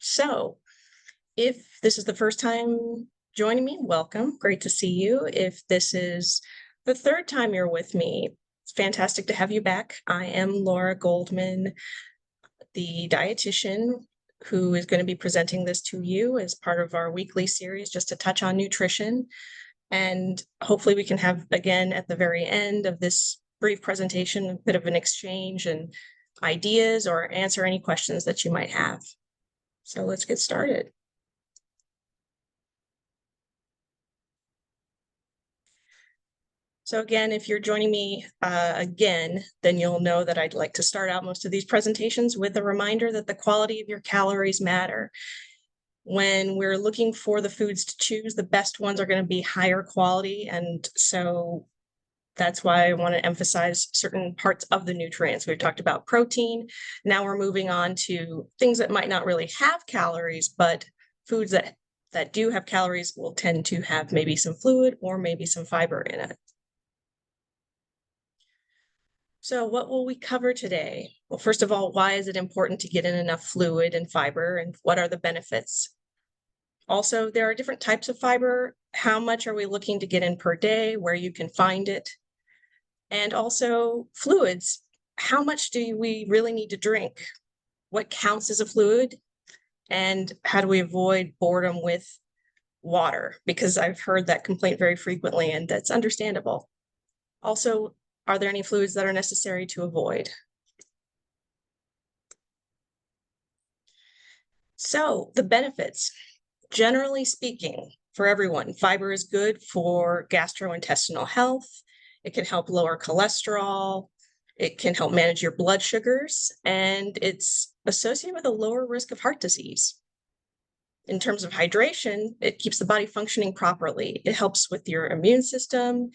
So if this is the first time joining me, welcome. Great to see you. If this is the third time you're with me, it's fantastic to have you back. I am Laura Goldman, the dietitian who is going to be presenting this to you as part of our weekly series just to touch on nutrition. And hopefully we can have, again, at the very end of this brief presentation, a bit of an exchange and ideas or answer any questions that you might have. So let's get started. So again, if you're joining me again, then you'll know that I'd like to start out most of these presentations with a reminder that the quality of your calories matter. When we're looking for the foods to choose, the best ones are going to be higher quality. And so that's why I want to emphasize certain parts of the nutrients. We've talked about protein. Now we're moving on to things that might not really have calories, but foods that do have calories will tend to have maybe some fluid or maybe some fiber in it. So what will we cover today? Well, first of all, why is it important to get in enough fluid and fiber, and what are the benefits? Also, there are different types of fiber. How much are we looking to get in per day, where you can find it? And also fluids. How much do we really need to drink? What counts as a fluid? And how do we avoid boredom with water? Because I've heard that complaint very frequently, and that's understandable. Also, are there any fluids that are necessary to avoid? So the benefits, generally speaking, for everyone, fiber is good for gastrointestinal health. It can help lower cholesterol. It can help manage your blood sugars, and it's associated with a lower risk of heart disease. In terms of hydration, it keeps the body functioning properly. It helps with your immune system,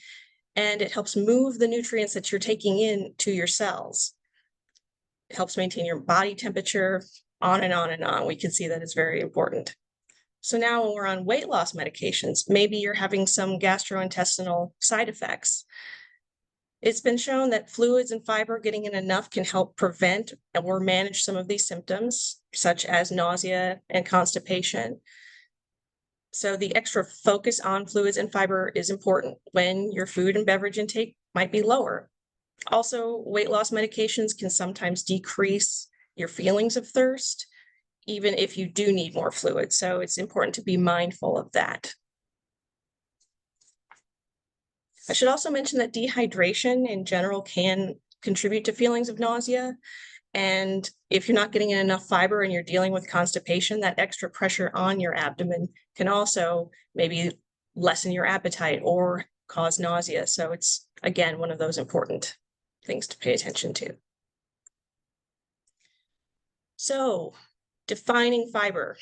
and it helps move the nutrients that you're taking in to your cells. It helps maintain your body temperature, on and on and on. We can see that it's very important. So now when we're on weight loss medications, maybe you're having some gastrointestinal side effects. It's been shown that fluids and fiber getting in enough can help prevent or manage some of these symptoms, such as nausea and constipation. So the extra focus on fluids and fiber is important when your food and beverage intake might be lower. Also, weight loss medications can sometimes decrease your feelings of thirst, even if you do need more fluid. So it's important to be mindful of that. I should also mention that dehydration in general can contribute to feelings of nausea. And if you're not getting in enough fiber and you're dealing with constipation, that extra pressure on your abdomen can also maybe lessen your appetite or cause nausea. So it's, again, one of those important things to pay attention to. So defining fiber.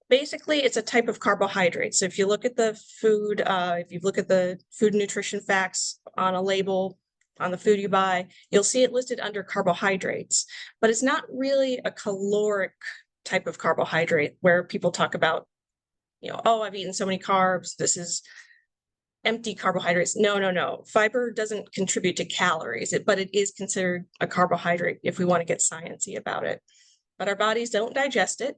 Basically, it's a type of carbohydrate. So if you look at the food, if you look at the food nutrition facts on a label, on the food you buy, you'll see it listed under carbohydrates, but it's not really a caloric type of carbohydrate where people talk about, oh, I've eaten so many carbs, this is empty carbohydrates. No. Fiber doesn't contribute to calories, but it is considered a carbohydrate if we want to get sciencey about it. But our bodies don't digest it.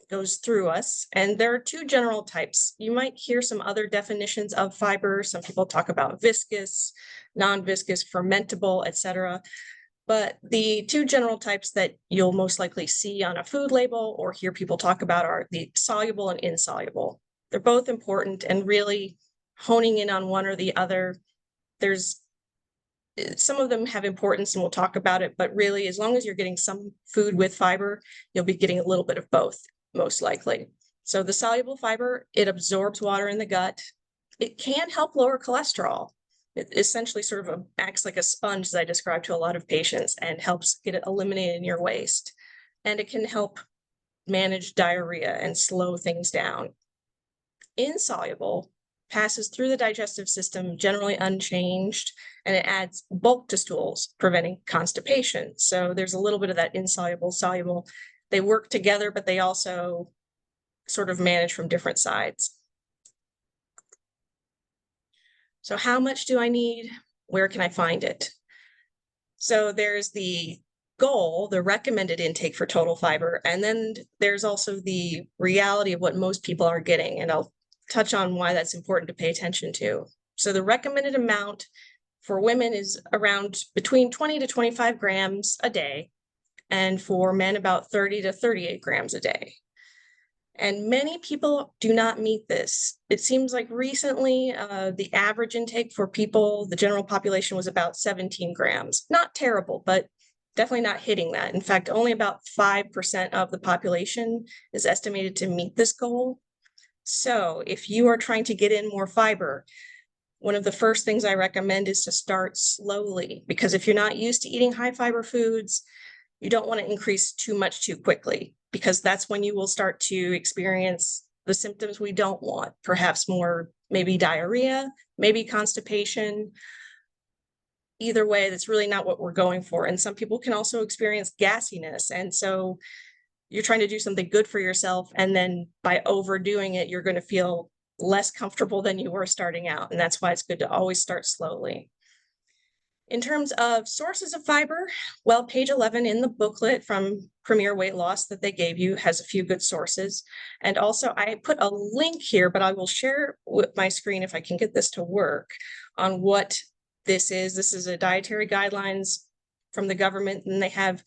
It goes through us. And there are two general types. You might hear some other definitions of fiber. Some people talk about viscous, non-viscous, fermentable, etc. But the two general types that you'll most likely see on a food label or hear people talk about are the soluble and insoluble. They're both important, and really honing in on one or the other, some of them have importance and we'll talk about it, but really, as long as you're getting some food with fiber, you'll be getting a little bit of both, most likely. So the soluble fiber, it absorbs water in the gut. It can help lower cholesterol. It essentially sort of acts like a sponge, as I described to a lot of patients, and helps get it eliminated in your waste. And it can help manage diarrhea and slow things down. Insoluble passes through the digestive system generally unchanged, and it adds bulk to stools, preventing constipation. So there's a little bit of that insoluble, soluble. They work together, but they also sort of manage from different sides. So how much do I need? Where can I find it? So there's the goal, the recommended intake for total fiber, and then there's also the reality of what most people are getting, and I'll touch on why that's important to pay attention to. So the recommended amount for women is around between 20 to 25 grams a day, and for men about 30 to 38 grams a day. And many people do not meet this. It seems like recently the average intake for people, the general population, was about 17 grams. Not terrible, but definitely not hitting that. In fact, only about 5% of the population is estimated to meet this goal. So if you are trying to get in more fiber, one of the first things I recommend is to start slowly, because if you're not used to eating high fiber foods, you don't want to increase too much too quickly, because that's when you will start to experience the symptoms we don't want, perhaps more, maybe diarrhea, maybe constipation. Either way, that's really not what we're going for. And some people can also experience gassiness. And so you're trying to do something good for yourself, and then by overdoing it, you're going to feel less comfortable than you were starting out. And that's why it's good to always start slowly. In terms of sources of fiber, well, page 11 in the booklet from Premier Weight Loss that they gave you has a few good sources. And also I put a link here, but I will share with my screen if I can get this to work, on what this is. This is a dietary guidelines from the government, and they have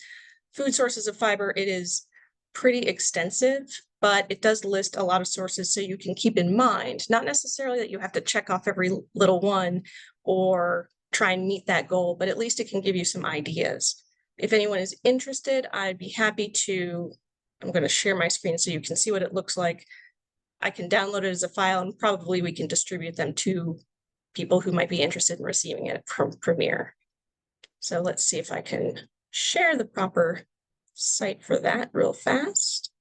food sources of fiber. It is pretty extensive, but it does list a lot of sources, so you can keep in mind, not necessarily that you have to check off every little one or try and meet that goal, but at least it can give you some ideas. If anyone is interested, I'd be happy to, I'm going to share my screen so you can see what it looks like. I can download it as a file, and probably we can distribute them to people who might be interested in receiving it from Premier. So let's see if I can share the proper site for that real fast.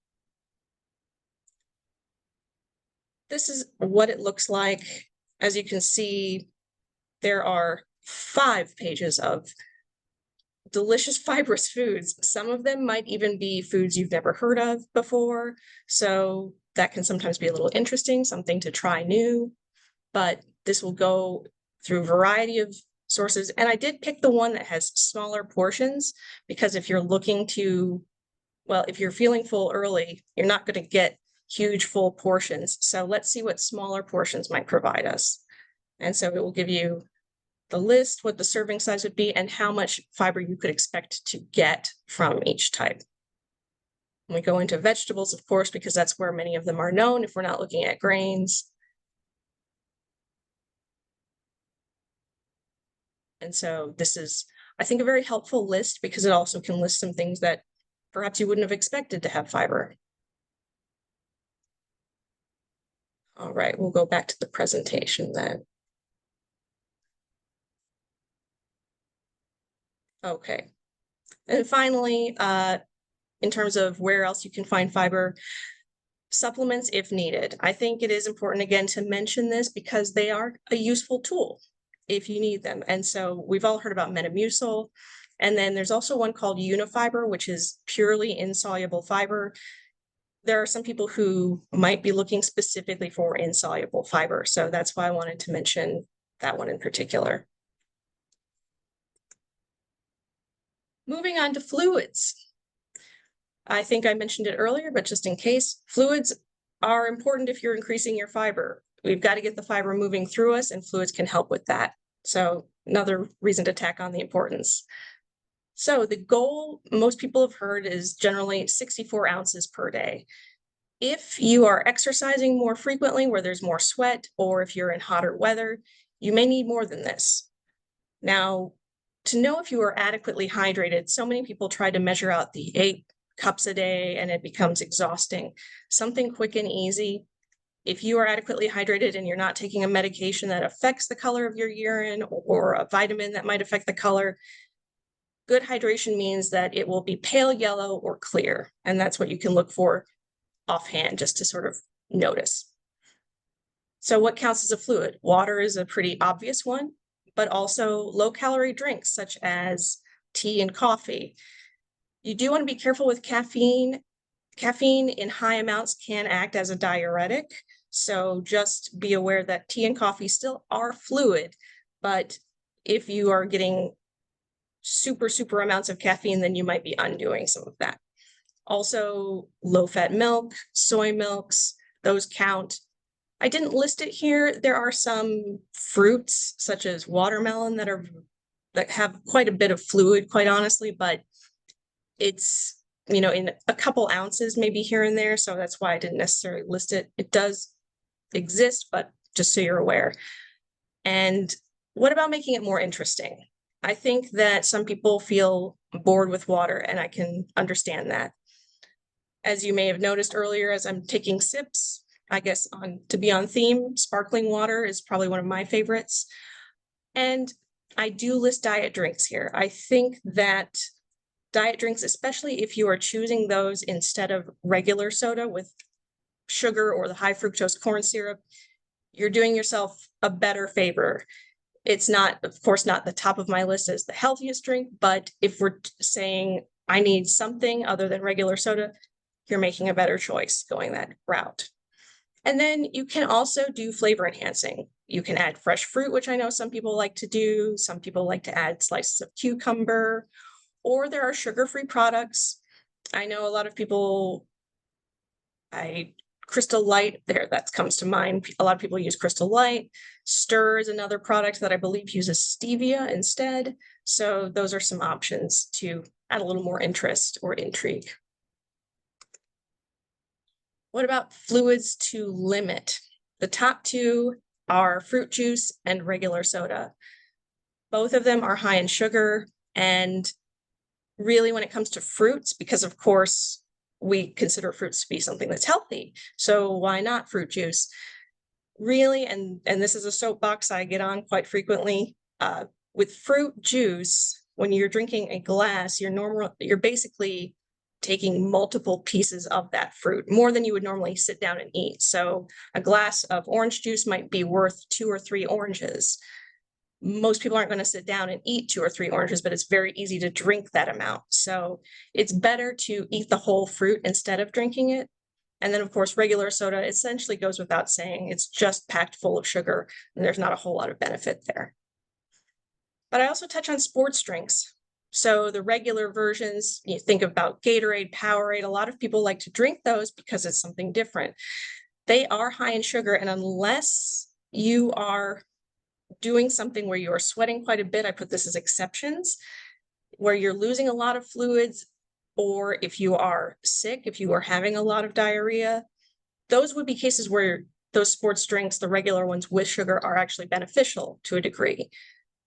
This is what it looks like. As you can see, there are 5 pages of delicious fibrous foods. Some of them might even be foods you've never heard of before, so that can sometimes be a little interesting, something to try new. But this will go through a variety of sources, and I did pick the one that has smaller portions, because if you're looking to, well, if you're feeling full early, you're not going to get huge full portions. So let's see what smaller portions might provide us. And so it will give you the list, what the serving size would be, and how much fiber you could expect to get from each type. And we go into vegetables, of course, because that's where many of them are known if we're not looking at grains. And so this is, I think, a very helpful list, because it also can list some things that perhaps you wouldn't have expected to have fiber. All right, we'll go back to the presentation then. Okay. And finally, in terms of where else you can find fiber, supplements if needed. I think it is important, again, to mention this, because they are a useful tool if you need them. And so we've all heard about Metamucil. And then there's also one called Unifiber, which is purely insoluble fiber. There are some people who might be looking specifically for insoluble fiber. So that's why I wanted to mention that one in particular. Moving on to fluids. I think I mentioned it earlier, but just in case, fluids are important if you're increasing your fiber. We've got to get the fiber moving through us, and fluids can help with that. So another reason to tack on the importance. So the goal, most people have heard, is generally 64 ounces per day. If you are exercising more frequently, where there's more sweat, or if you're in hotter weather, you may need more than this. Now, to know if you are adequately hydrated, so many people try to measure out the 8 cups a day, and it becomes exhausting. Something quick and easy. If you are adequately hydrated and you're not taking a medication that affects the color of your urine, or a vitamin that might affect the color, good hydration means that it will be pale yellow or clear. And that's what you can look for offhand, just to sort of notice. So what counts as a fluid? Water is a pretty obvious one, but also low-calorie drinks such as tea and coffee. You do want to be careful with caffeine. Caffeine in high amounts can act as a diuretic, so just be aware that tea and coffee still are fluid, but if you are getting super amounts of caffeine, then you might be undoing some of that. Also, low-fat milk, soy milks, those count. I didn't list it here. There are some fruits, such as watermelon, that have quite a bit of fluid, quite honestly, but it's, in a couple ounces maybe here and there, so that's why I didn't necessarily list it. It does exist, but just so you're aware. And what about making it more interesting? I think that some people feel bored with water, and I can understand that. As you may have noticed earlier, as I'm taking sips, I guess to be on theme, sparkling water is probably one of my favorites. And I do list diet drinks here. I think that diet drinks, especially if you are choosing those instead of regular soda with sugar or the high fructose corn syrup, you're doing yourself a better favor. It's not, of course, not the top of my list as the healthiest drink, but if we're saying I need something other than regular soda, you're making a better choice going that route. And then you can also do flavor enhancing. You can add fresh fruit, which I know some people like to do. Some people like to add slices of cucumber, or there are sugar-free products. I know a lot of people, Crystal Light, that comes to mind. A lot of people use Crystal Light. Stir is another product that I believe uses stevia instead. So those are some options to add a little more interest or intrigue. What about fluids to limit? The top two are fruit juice and regular soda. Both of them are high in sugar, and really when it comes to fruits, because of course we consider fruits to be something that's healthy, so why not fruit juice? Really, and this is a soapbox I get on quite frequently, with fruit juice, when you're drinking a glass, you're basically taking multiple pieces of that fruit, more than you would normally sit down and eat. So a glass of orange juice might be worth 2 or 3 oranges. Most people aren't going to sit down and eat 2 or 3 oranges, but it's very easy to drink that amount. So it's better to eat the whole fruit instead of drinking it. And then, of course, regular soda essentially goes without saying. It's just packed full of sugar, and there's not a whole lot of benefit there. But I also touch on sports drinks. So the regular versions, you think about Gatorade, Powerade, a lot of people like to drink those because it's something different. They are high in sugar, and unless you are doing something where you are sweating quite a bit, I put this as exceptions, where you're losing a lot of fluids, or if you are sick, if you are having a lot of diarrhea, those would be cases where those sports drinks, the regular ones with sugar, are actually beneficial to a degree.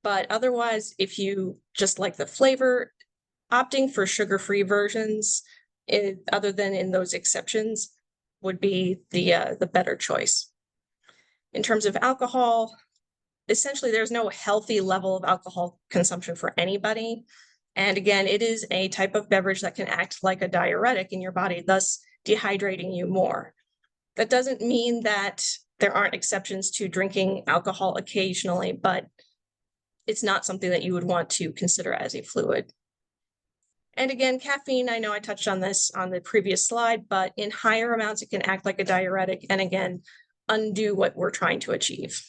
But otherwise, if you just like the flavor, opting for sugar-free versions, other than in those exceptions, would be the better choice. In terms of alcohol, essentially there's no healthy level of alcohol consumption for anybody. And again, it is a type of beverage that can act like a diuretic in your body, thus dehydrating you more. That doesn't mean that there aren't exceptions to drinking alcohol occasionally, but it's not something that you would want to consider as a fluid. And again, caffeine, I know I touched on this on the previous slide, but in higher amounts, it can act like a diuretic and again, undo what we're trying to achieve.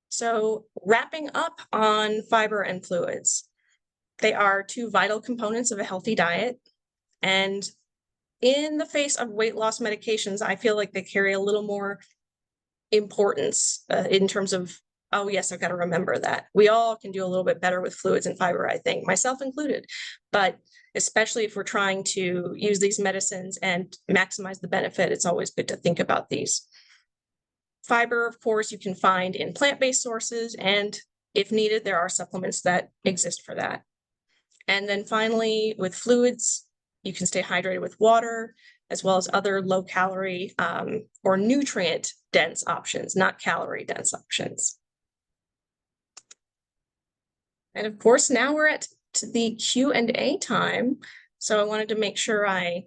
So wrapping up on fiber and fluids, they are 2 vital components of a healthy diet. And in the face of weight loss medications, I feel like they carry a little more importance in terms of, oh yes, I've got to remember that. We all can do a little bit better with fluids and fiber, I think, myself included. But especially if we're trying to use these medicines and maximize the benefit, it's always good to think about these. Fiber, of course, you can find in plant-based sources, and if needed, there are supplements that exist for that. And then finally, with fluids, you can stay hydrated with water, as well as other low-calorie or nutrient-dense options, not calorie-dense options. And of course, now we're at the Q&A time, so I wanted to make sure I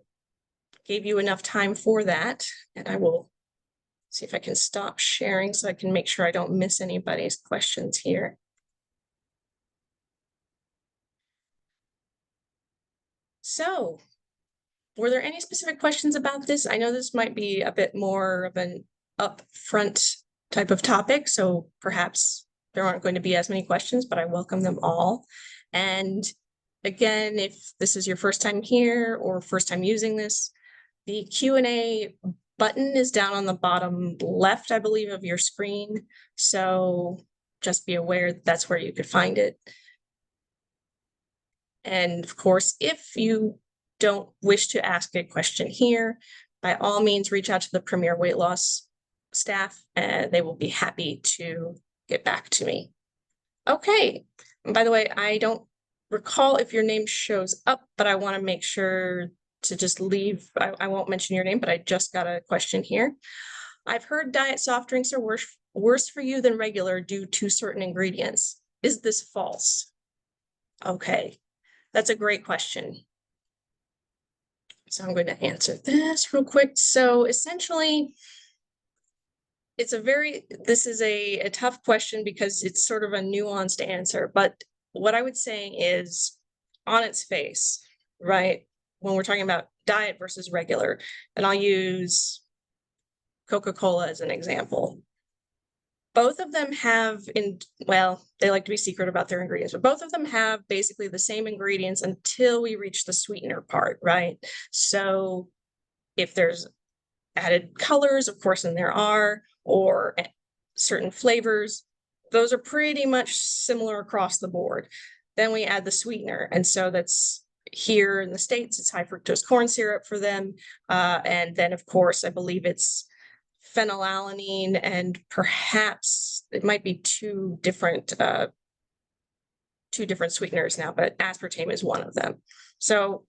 gave you enough time for that, and I will see if I can stop sharing so I can make sure I don't miss anybody's questions here. So, were there any specific questions about this? I know this might be a bit more of an upfront type of topic, so perhaps there aren't going to be as many questions, but I welcome them all. And again, if this is your first time here or first time using this, the Q&A button is down on the bottom left, I believe, of your screen. So just be aware that's where you could find it. And of course, if you don't wish to ask a question here, by all means, reach out to the Premier Weight Loss staff and they will be happy to get back to me. Okay. And by the way, I don't recall if your name shows up, but I want to make sure to just leave. I won't mention your name, but I just got a question here. I've heard diet soft drinks are worse for you than regular due to certain ingredients. Is this false? Okay, that's a great question. So I'm going to answer this real quick. So essentially, this is a tough question because it's sort of a nuanced answer, but what I would say is on its face, right? When we're talking about diet versus regular, and I'll use Coca-Cola as an example. Both of them have, they like to be secret about their ingredients, but both of them have basically the same ingredients until we reach the sweetener part, right? So if there's added colors, of course, and there are, or certain flavors, those are pretty much similar across the board. Then we add the sweetener. And so that's here in the States, it's high fructose corn syrup for them. And then, of course, I believe it's phenylalanine, and perhaps it might be two different sweeteners now, but aspartame is one of them. So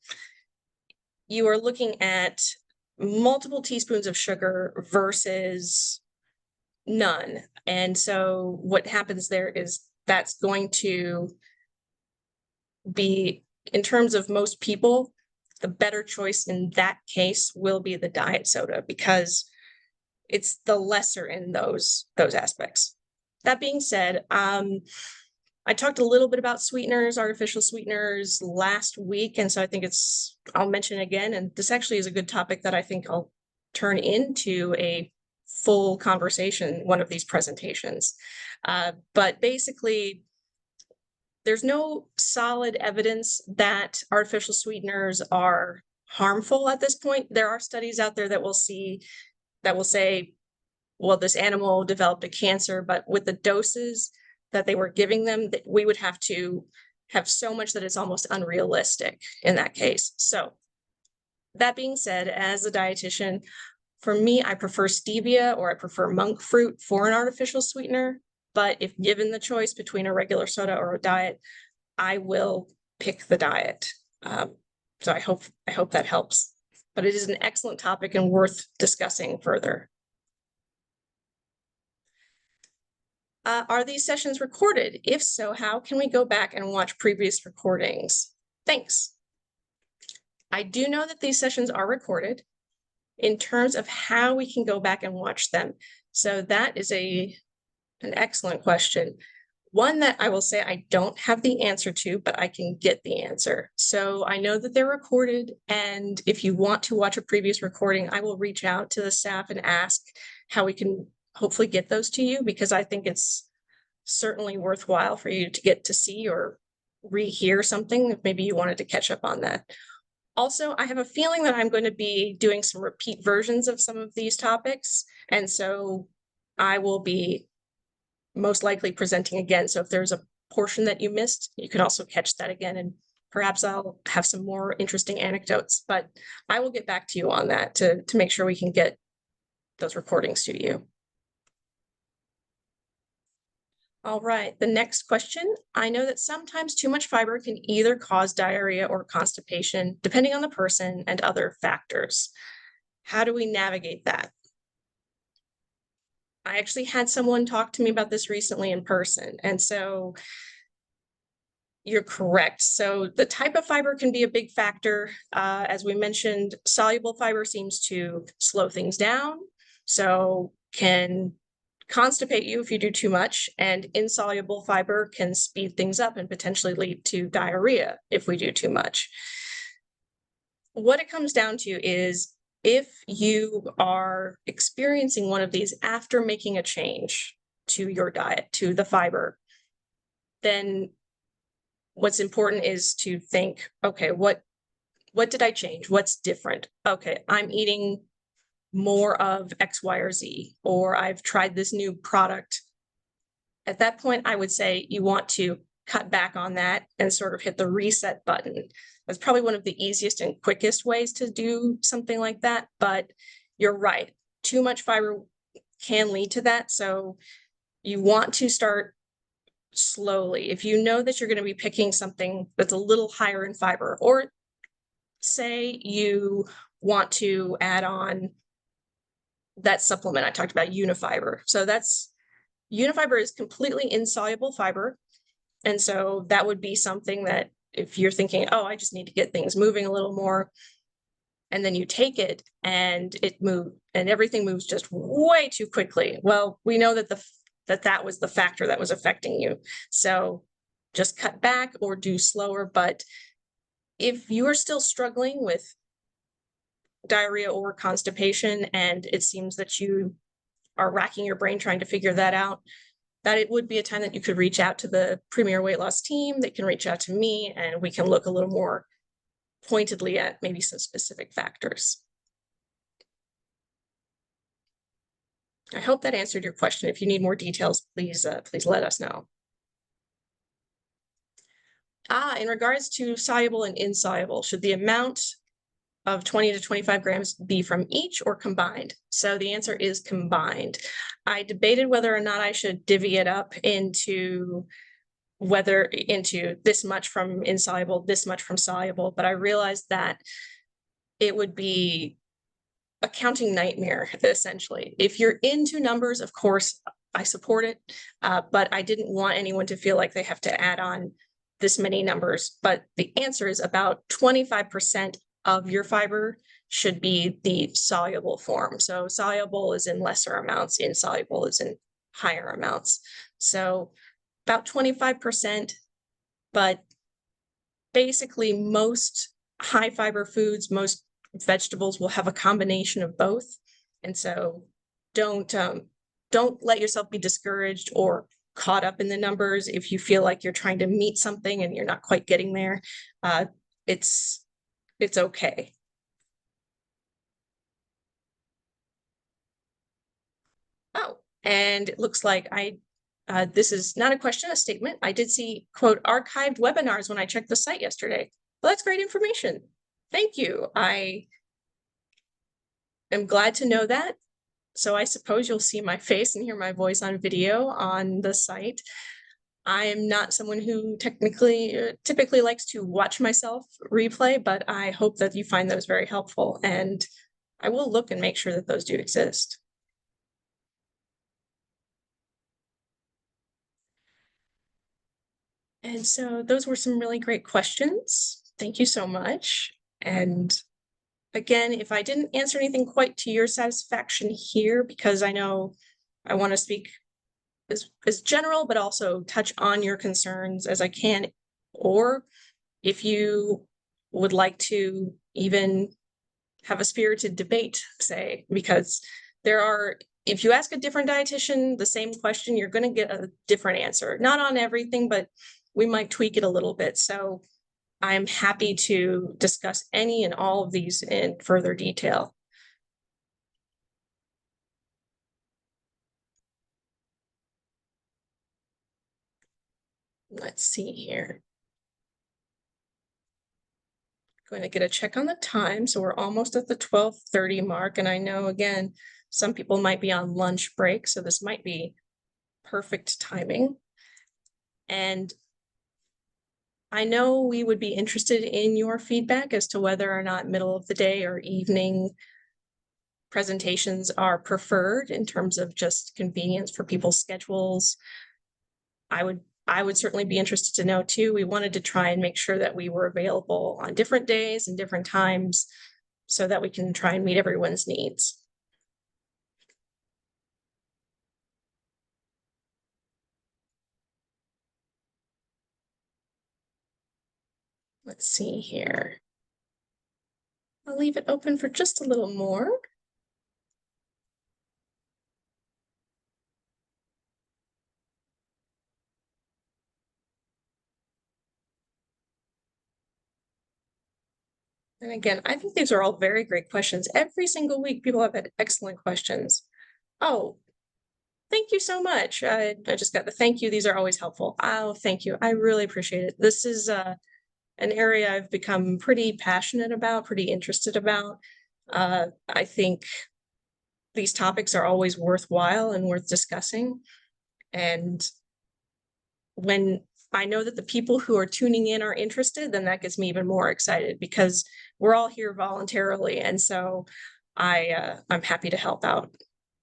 you are looking at multiple teaspoons of sugar versus none. And so what happens there is that's going to be, in terms of most people, the better choice in that case will be the diet soda because it's the lesser in those aspects. That being said, I talked a little bit about sweeteners, artificial sweeteners last week, and so I think I'll mention it again, and this actually is a good topic that I think I'll turn into a full conversation, one of these presentations. But basically, there's no solid evidence that artificial sweeteners are harmful at this point. There are studies out there that will say, well, this animal developed a cancer, but with the doses that they were giving them, we would have to have so much that it's almost unrealistic in that case. So that being said, as a dietitian, for me, I prefer stevia or I prefer monk fruit for an artificial sweetener. But if given the choice between a regular soda or a diet, I will pick the diet. So I hope that helps. But it is an excellent topic and worth discussing further. Are these sessions recorded? If so, how can we go back and watch previous recordings? Thanks. I do know that these sessions are recorded. In terms of how we can go back and watch them, so that is an excellent question. One that I will say I don't have the answer to, but I can get the answer. So I know that they're recorded, and if you want to watch a previous recording, I will reach out to the staff and ask how we can hopefully get those to you, because I think it's certainly worthwhile for you to get to see or rehear something if maybe you wanted to catch up on that. Also, I have a feeling that I'm going to be doing some repeat versions of some of these topics, and so I will be most likely presenting again. So if there's a portion that you missed, you can also catch that again, and perhaps I'll have some more interesting anecdotes, but I will get back to you on that to make sure we can get those recordings to you. All right, the next question. I know that sometimes too much fiber can either cause diarrhea or constipation, depending on the person and other factors. How do we navigate that? I actually had someone talk to me about this recently in person, and so you're correct. So the type of fiber can be a big factor. As we mentioned, soluble fiber seems to slow things down, so can constipate you if you do too much, and insoluble fiber can speed things up and potentially lead to diarrhea if we do too much. What it comes down to is if you are experiencing one of these after making a change, to your diet, to the fiber, then what's important is to think, okay, what did I change? What's different? Okay, I'm eating more of X, Y, or Z, or I've tried this new product. At that point, I would say you want to cut back on that and sort of hit the reset button. That's probably one of the easiest and quickest ways to do something like that, but you're right. Too much fiber can lead to that, so you want to start slowly. If you know that you're going to be picking something that's a little higher in fiber, or say you want to add on that supplement I talked about, Unifiber. So Unifiber is completely insoluble fiber. And so that would be something that if you're thinking, oh, I just need to get things moving a little more, and then you take it and everything moves just way too quickly. Well, we know that that was the factor that was affecting you. So just cut back or do slower. But if you are still struggling with diarrhea or constipation, and it seems that you are racking your brain trying to figure that out, that it would be a time that you could reach out to the Premier Weight Loss team. They can reach out to me, and we can look a little more pointedly at maybe some specific factors. I hope that answered your question. If you need more details, please let us know. In regards to soluble and insoluble, should the amount of 20 to 25 grams be from each or combined? So the answer is combined. I debated whether or not I should divvy it up into this much from insoluble, this much from soluble, but I realized that it would be a counting nightmare, essentially. If you're into numbers, of course, I support it, but I didn't want anyone to feel like they have to add on this many numbers. But the answer is about 25% of your fiber should be the soluble form. So soluble is in lesser amounts, insoluble is in higher amounts. So about 25%, but basically most high fiber foods, most vegetables will have a combination of both. And so don't let yourself be discouraged or caught up in the numbers if you feel like you're trying to meet something and you're not quite getting there. It's okay. Oh, and it looks like this is not a question, a statement. I did see, quote, archived webinars when I checked the site yesterday. Well, that's great information. Thank you. I am glad to know that. So I suppose you'll see my face and hear my voice on video on the site. I am not someone who typically likes to watch myself replay, but I hope that you find those very helpful, and I will look and make sure that those do exist. And so those were some really great questions. Thank you so much. And again, if I didn't answer anything quite to your satisfaction here, because I know I want to speak as general, but also touch on your concerns as I can, or if you would like to even have a spirited debate, say, because if you ask a different dietitian the same question, you're going to get a different answer. Not on everything, but we might tweak it a little bit. So I'm happy to discuss any and all of these in further detail. Let's see here. Going to get a check on the time. So we're almost at the 12:30 mark. And I know, again, some people might be on lunch break, so this might be perfect timing. And I know we would be interested in your feedback as to whether or not middle of the day or evening presentations are preferred in terms of just convenience for people's schedules. I would certainly be interested to know too. We wanted to try and make sure that we were available on different days and different times so that we can try and meet everyone's needs. Let's see here. I'll leave it open for just a little more. And again, I think these are all very great questions. Every single week, people have had excellent questions. Oh, thank you so much. I just got the thank you. These are always helpful. Oh, thank you. I really appreciate it. This is an area I've become pretty passionate about, pretty interested about. I think these topics are always worthwhile and worth discussing. And when I know that the people who are tuning in are interested, then that gets me even more excited because we're all here voluntarily. And so I'm happy to help out.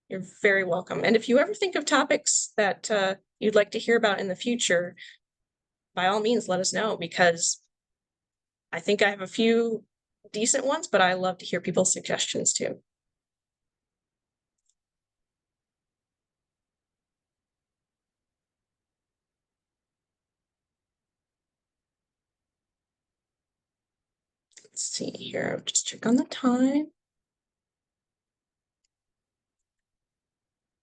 You're very welcome. And if you ever think of topics that you'd like to hear about in the future, by all means, let us know, because I think I have a few decent ones, but I love to hear people's suggestions too. Let's see here. I'll just check on the time.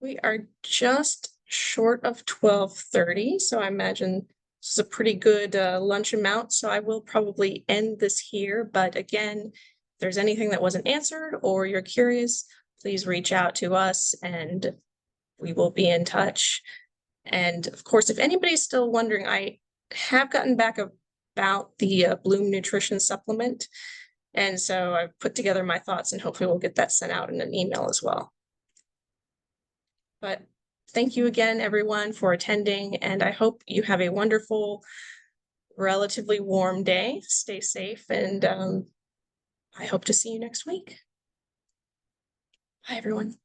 We are just short of 12:30, so I imagine this is a pretty good lunch amount. So I will probably end this here. But again, if there's anything that wasn't answered or you're curious, please reach out to us and we will be in touch. And of course, if anybody's still wondering, I have gotten back about the Bloom Nutrition Supplement. And so I've put together my thoughts and hopefully we'll get that sent out in an email as well. But thank you again, everyone, for attending. And I hope you have a wonderful, relatively warm day. Stay safe. And I hope to see you next week. Bye, everyone.